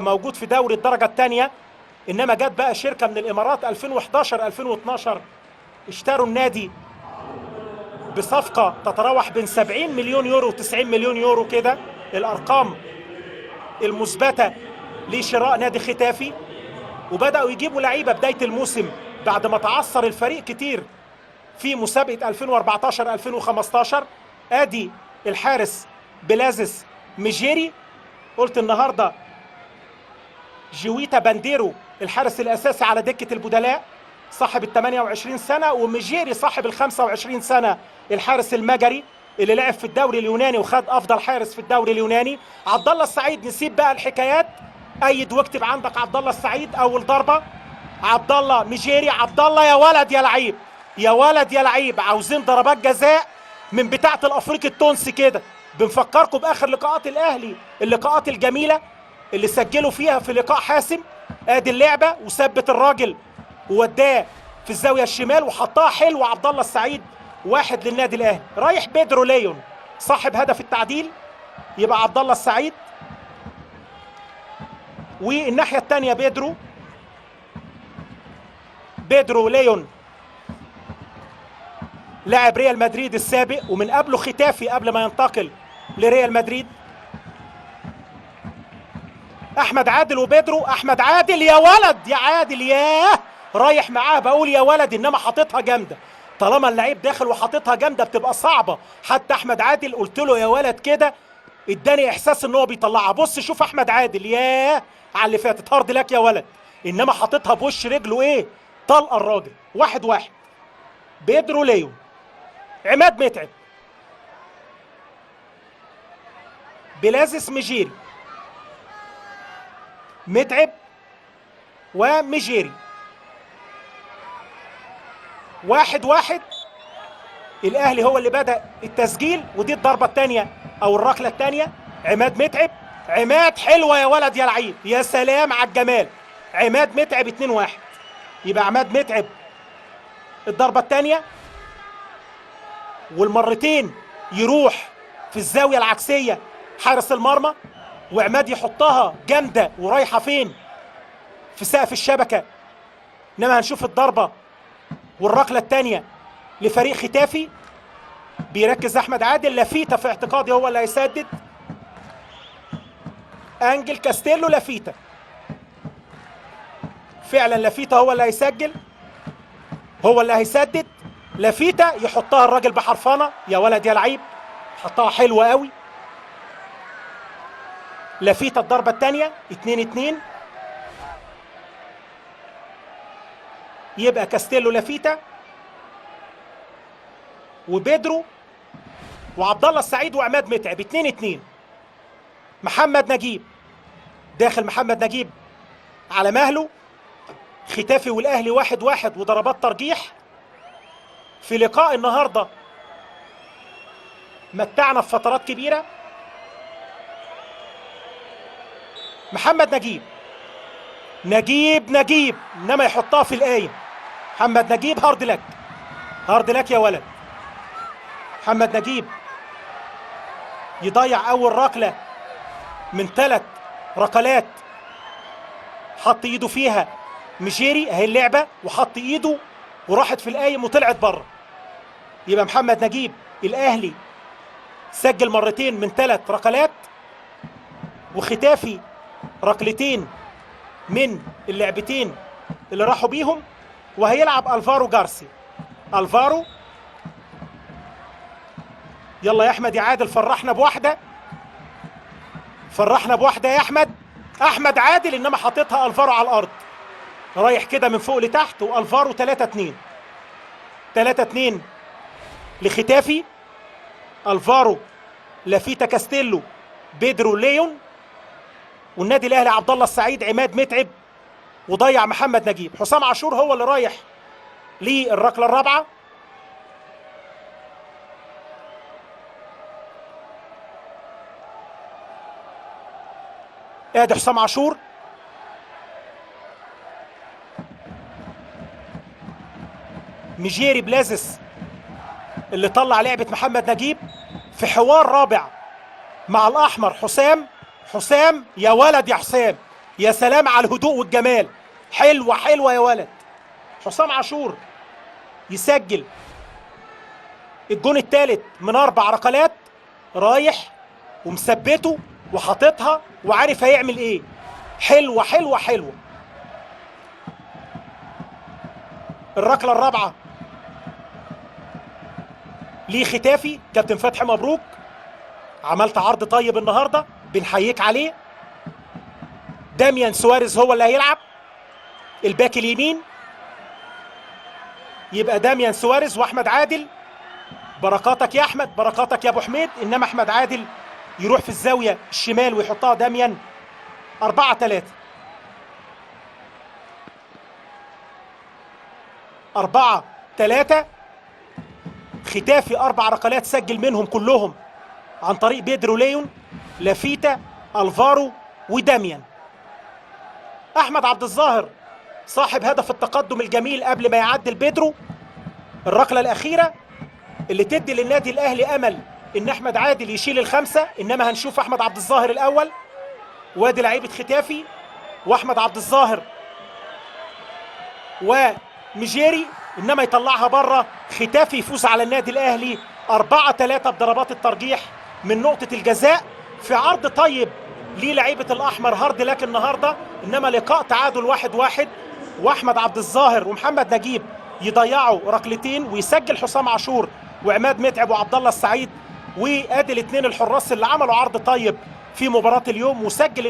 وموجود في دوري الدرجة الثانية، إنما جت بقى شركة من الإمارات 2011 2012 اشتروا النادي بصفقة تتراوح بين 70 مليون يورو و90 مليون يورو كده الأرقام المثبتة لشراء نادي ختافي. وبدأوا يجيبوا لعيبة بداية الموسم بعد ما تعثر الفريق كتير في مسابقة 2014 2015. ادي الحارس بلازس ميجيري، قلت النهارده جويتا بانديرو الحارس الاساسي على دكة البدلاء صاحب ال 28 سنة، وميجيري صاحب ال 25 سنة الحارس المجري اللي لعب في الدوري اليوناني وخد افضل حارس في الدوري اليوناني. عبد الله السعيد، نسيب بقى الحكايات، ايد واكتب عندك عبد الله السعيد. اول ضربة عبد الله ميجيري، عبد الله يا ولد يا لعيب، يا ولد يا لعيب. عاوزين ضربات جزاء من بتاعة الافريقي التونسي كده. بنفكركم باخر لقاءات الاهلي، اللقاءات الجميلة اللي سجلوا فيها في لقاء حاسم. ادي اللعبة وثبت الراجل ووداه في الزاوية الشمال وحطها حلو عبد الله السعيد. واحد للنادي الاهلي. رايح بيدرو ليون صاحب هدف التعديل، يبقى عبد الله السعيد. والناحية الثانية بيدرو ليون لاعب ريال مدريد السابق، ومن قبله ختافي قبل ما ينتقل لريال مدريد. احمد عادل وبيدرو. احمد عادل يا ولد يا عادل، ياه رايح معاه، بقول يا ولد، انما حاططها جامده. طالما اللعيب داخل وحاططها جامده بتبقى صعبه. حتى احمد عادل قلت له يا ولد كده، اداني احساس ان هو بيطلعها. بص شوف احمد عادل، ياه على اللي فاتت، هارد لك يا ولد، انما حاططها بوش رجله ايه، طلقه الراجل. 1-1. بيدرو ليون، عماد متعب، بلازس ميجيري، متعب وميجيري. 1-1. الاهلي هو اللي بدأ التسجيل، ودي الضربة الثانية او الركلة الثانية. عماد متعب، عماد حلوة يا ولد يا لعيب، يا سلام على الجمال. عماد متعب 2-1. يبقى عماد متعب الضربة الثانية، والمرتين يروح في الزاوية العكسية حارس المرمى، وعماد يحطها جامدة ورايحة فين، في سقف الشبكة. انما هنشوف الضربة والركلة الثانية لفريق ختافي. بيركز احمد عادل. لافيتا في اعتقادي هو اللي هيسدد. انجل كاستيلو لافيتا، فعلا لافيتا هو اللي هيسجل، هو اللي هيسدد. لافيتا يحطها الراجل بحرفانة، يا ولد يا لعيب، حطها حلوة قوي. لافيتا الضربة الثانية. 2-2. يبقى كاستيلو لافيتا وبيدرو وعبد الله السعيد وعماد متعب. 2-2. محمد نجيب داخل، محمد نجيب على مهله. ختافي والاهلي 1-1 وضربات ترجيح في لقاء النهارده متعنا في فترات كبيره. محمد نجيب انما يحطها في القايم. محمد نجيب، هارد لك، هارد لك يا ولد. محمد نجيب يضيع اول ركله من 3 ركلات حط ايده فيها ميجيري، اهي اللعبه، وحط ايده وراحت في القايم وطلعت بره. يبقى محمد نجيب الاهلي سجل مرتين من 3 ركلات، وختافي ركلتين من اللعبتين اللي راحوا بيهم. وهيلعب الفارو جارسيا. الفارو، يلا يا احمد يا عادل، فرحنا بواحده، فرحنا بواحده يا احمد. احمد عادل انما حاططها الفارو على الارض، رايح كده من فوق لتحت. والفارو 3-2. 3-2 لختافي. الفارو، لافيتا كاستيلو، بيدرو ليون. والنادي الاهلي عبد الله السعيد، عماد متعب، وضيع محمد نجيب. حسام عاشور هو اللي رايح للركله الرابعه. ادي حسام عاشور، ميجيري بلازس اللي طلع لعبه محمد نجيب في حوار رابع مع الاحمر. حسام يا ولد يا حسام، يا سلام على الهدوء والجمال. حلوه حلوه يا ولد. حسام عاشور يسجل الجون الثالث من 4 ركلات، رايح ومثبته وحاططها وعارف هيعمل ايه. حلوه حلوه حلوه. الركله الرابعه ليه ختافي. كابتن فتحي مبروك، عملت عرض طيب النهارده، بنحييك عليه. داميان سواريز هو اللي هيلعب الباك اليمين، يبقى داميان سواريز واحمد عادل. بركاتك يا احمد، بركاتك يا ابو حميد. انما احمد عادل يروح في الزاويه الشمال ويحطها داميان. 4-3 4-3. ختافي 4 ركلات سجل منهم كلهم عن طريق بيدرو ليون، لافيتا، الفارو وداميان. احمد عبد الظاهر صاحب هدف التقدم الجميل قبل ما يعدل بيدرو. الركله الاخيره اللي تدي للنادي الاهلي امل ان احمد عادل يشيل الخمسه، انما هنشوف احمد عبد الظاهر الاول. وادي لعيبه ختافي واحمد عبد الظاهر ومجيري، انما يطلعها بره. ختافي يفوز على النادي الاهلي 4-3 بضربات الترجيح من نقطه الجزاء في عرض طيب للعيبه الاحمر هارد لك النهارده. انما لقاء تعادل 1-1، واحمد عبد الظاهر ومحمد نجيب يضيعوا ركلتين ويسجل حسام عاشور وعماد متعب وعبد الله السعيد. وادي الاثنين الحراس اللي عملوا عرض طيب في مباراه اليوم، وسجل